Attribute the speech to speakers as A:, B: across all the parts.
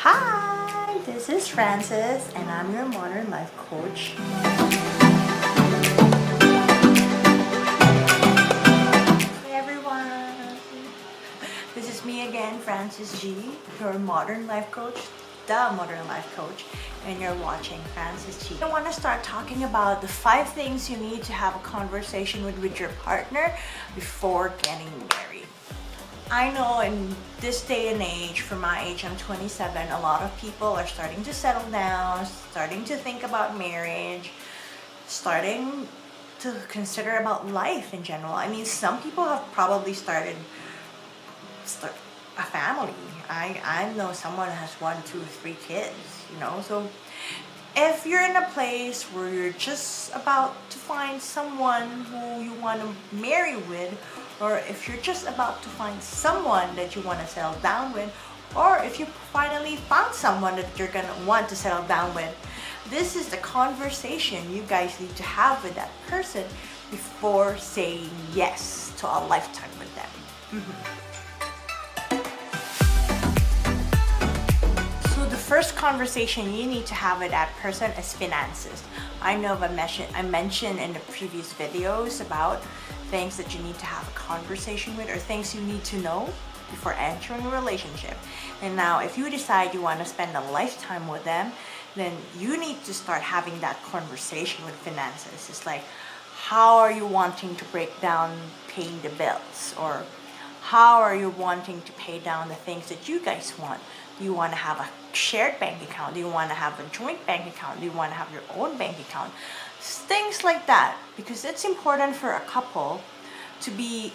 A: Hi, this is Francis and I'm your modern life coach. Hey everyone, this is me again, Francis G, your modern life coach, the modern life coach, and you're watching Francis G. I want to start talking about the 5 things you need to have a conversation with your partner before getting married. I know in this day and age, for my age, I'm 27, a lot of people are starting to settle down, starting to think about marriage, starting to consider about life in general. I mean, some people have probably started a family. I know someone has 1, 2, 3 kids, so if you're in a place where you're just about to find someone who you want to marry with, or if you're just about to find someone that you want to settle down with, or if you finally found someone that you're going to want to settle down with, this is the conversation you guys need to have with that person before saying yes to a lifetime with them. First conversation you need to have with that person is finances. I know I mentioned in the previous videos about things that you need to have a conversation with, or things you need to know before entering a relationship. And now if you decide you want to spend a lifetime with them, then you need to start having that conversation with finances. It's like, how are you wanting to break down paying the bills, or how are you wanting to pay down the things that you guys want? Do you want to have a shared bank account? Do you want to have a joint bank account? Do you want to have your own bank account? Things like that, because it's important for a couple to be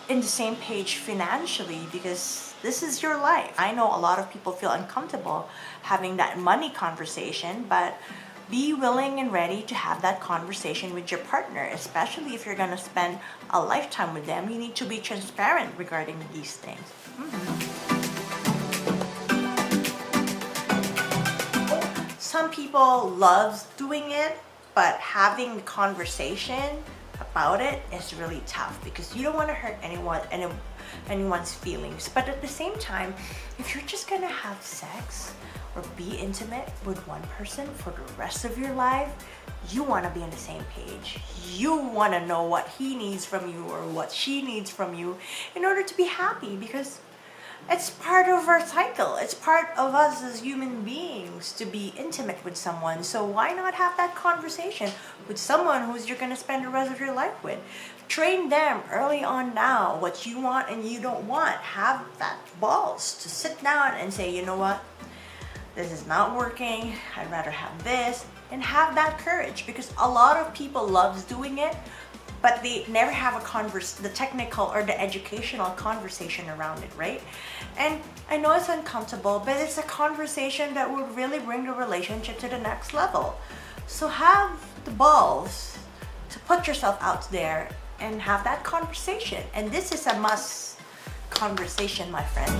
A: in the same page financially, because this is your life. I know a lot of people feel uncomfortable having that money conversation, but be willing and ready to have that conversation with your partner, especially if you're going to spend a lifetime with them. You need to be transparent regarding these things. Some people love doing it, but having a conversation about it is really tough, because you don't want to hurt anyone's feelings. But at the same time, if you're just going to have sex or be intimate with one person for the rest of your life, you want to be on the same page. You want to know what he needs from you or what she needs from you in order to be happy, because it's part of our cycle. It's part of us as human beings to be intimate with someone. So why not have that conversation with someone who's you're going to spend the rest of your life with? Train them early on now what you want and you don't want. Have that balls to sit down and say, you know what? This is not working. I'd rather have this. And have that courage, because a lot of people loves doing it, but they never have the technical or the educational conversation around it, right? And I know it's uncomfortable, but it's a conversation that would really bring the relationship to the next level. So have the balls to put yourself out there and have that conversation. And this is a must conversation, my friend.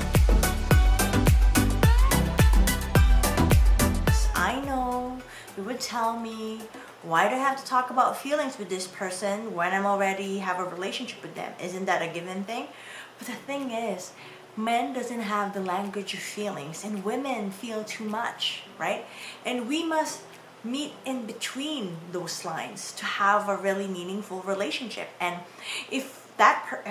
A: I know you would tell me, why do I have to talk about feelings with this person when I'm already have a relationship with them? Isn't that a given thing? But the thing is, men doesn't have the language of feelings, and women feel too much, right? And we must meet in between those lines to have a really meaningful relationship. And if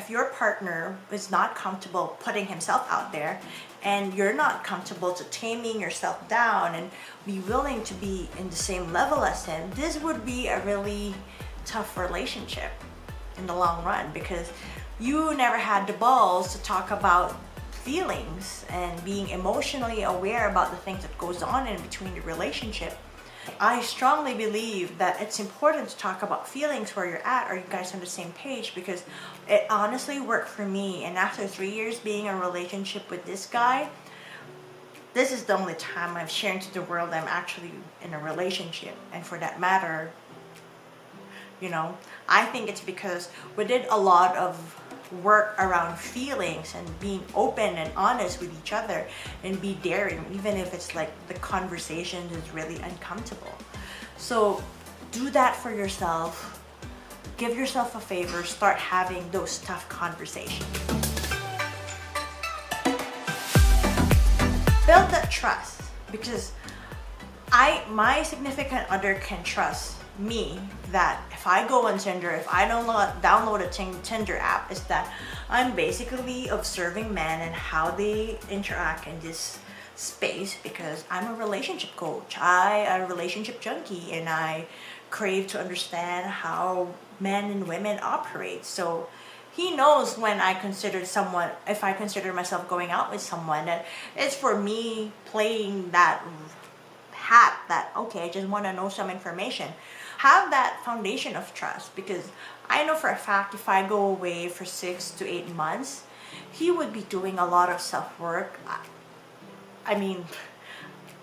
A: your partner is not comfortable putting himself out there, and you're not comfortable to taming yourself down and be willing to be in the same level as him, this would be a really tough relationship in the long run, because you never had the balls to talk about feelings and being emotionally aware about the things that goes on in between the relationship. I strongly believe that it's important to talk about feelings where you're at. Are you guys on the same page? Because it honestly worked for me. And after 3 years being in a relationship with this guy, this is the only time I've shared to the world I'm actually in a relationship. And for that matter, I think it's because we did a lot of work around feelings and being open and honest with each other and be daring, even if it's like the conversation is really uncomfortable. So do that for yourself. Give yourself a favor. Start having those tough conversations. Build that that trust, because my significant other can trust me that if I go on Tinder, if I download a Tinder app, is that I'm basically observing men and how they interact in this space, because I'm a relationship coach. I'm a relationship junkie, and I crave to understand how men and women operate. So he knows when I consider someone, if I consider myself going out with someone, that it's for me playing that hat that, okay, I just want to know some information. Have that foundation of trust, because I know for a fact if I go away for 6 to 8 months, he would be doing a lot of self-work. I mean,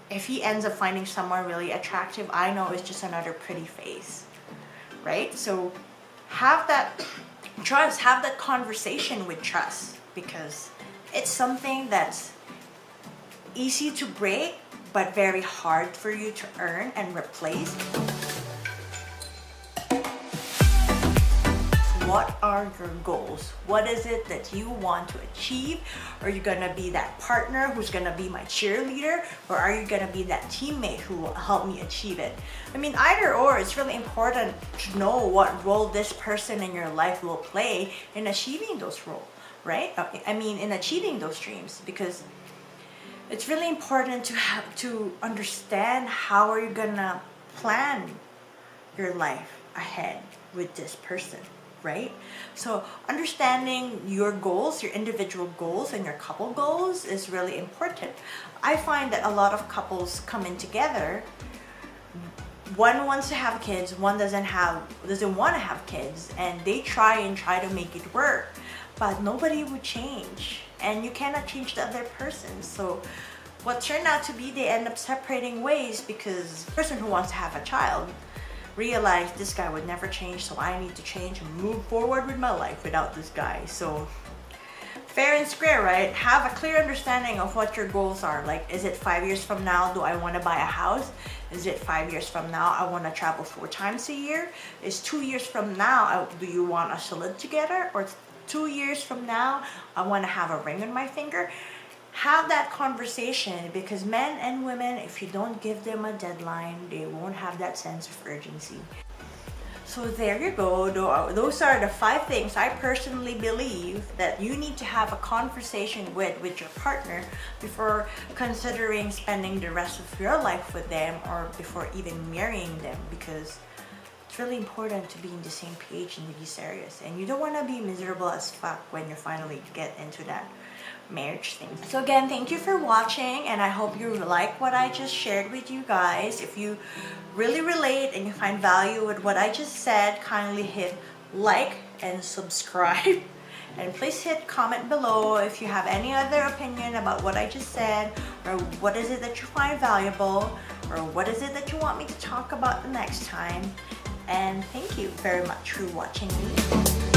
A: if he ends up finding someone really attractive, I know it's just another pretty face, right? So have that trust, have that conversation with trust, because it's something that's easy to break but very hard for you to earn and replace. What are your goals? What is it that you want to achieve? Are you gonna be that partner who's gonna be my cheerleader, or are you gonna be that teammate who will help me achieve it? I mean, either or. It's really important to know what role this person in your life will play in achieving those roles, right? I mean, in achieving those dreams, because it's really important to understand how are you gonna plan your life ahead with this person, right? So understanding your goals, your individual goals and your couple goals is really important. I find that a lot of couples come in together, one wants to have kids, one doesn't want to have kids, and they try to make it work, but nobody would change, and you cannot change the other person. So what turned out to be, they end up separating ways, because the person who wants to have a child realized this guy would never change, so I need to change and move forward with my life without this guy. So fair and square, right? Have a clear understanding of what your goals are. Like, is it 5 years from now, do I want to buy a house? Is it 5 years from now, I want to travel 4 times a year? Is 2 years from now, do you want us to live together? Or 2 years from now, I want to have a ring on my finger? Have that conversation, because men and women, if you don't give them a deadline, they won't have that sense of urgency. So there you go. Those are the 5 things I personally believe that you need to have a conversation with your partner before considering spending the rest of your life with them, or before even marrying them, because it's really important to be in the same page in these areas, and you don't want to be miserable as fuck when you finally get into that marriage thing. So again, thank you for watching, and I hope you like what I just shared with you guys. If you really relate and you find value with what I just said, kindly hit like and subscribe, and please hit comment below if you have any other opinion about what I just said, or what is it that you find valuable, or what is it that you want me to talk about the next time. And thank you very much for watching me.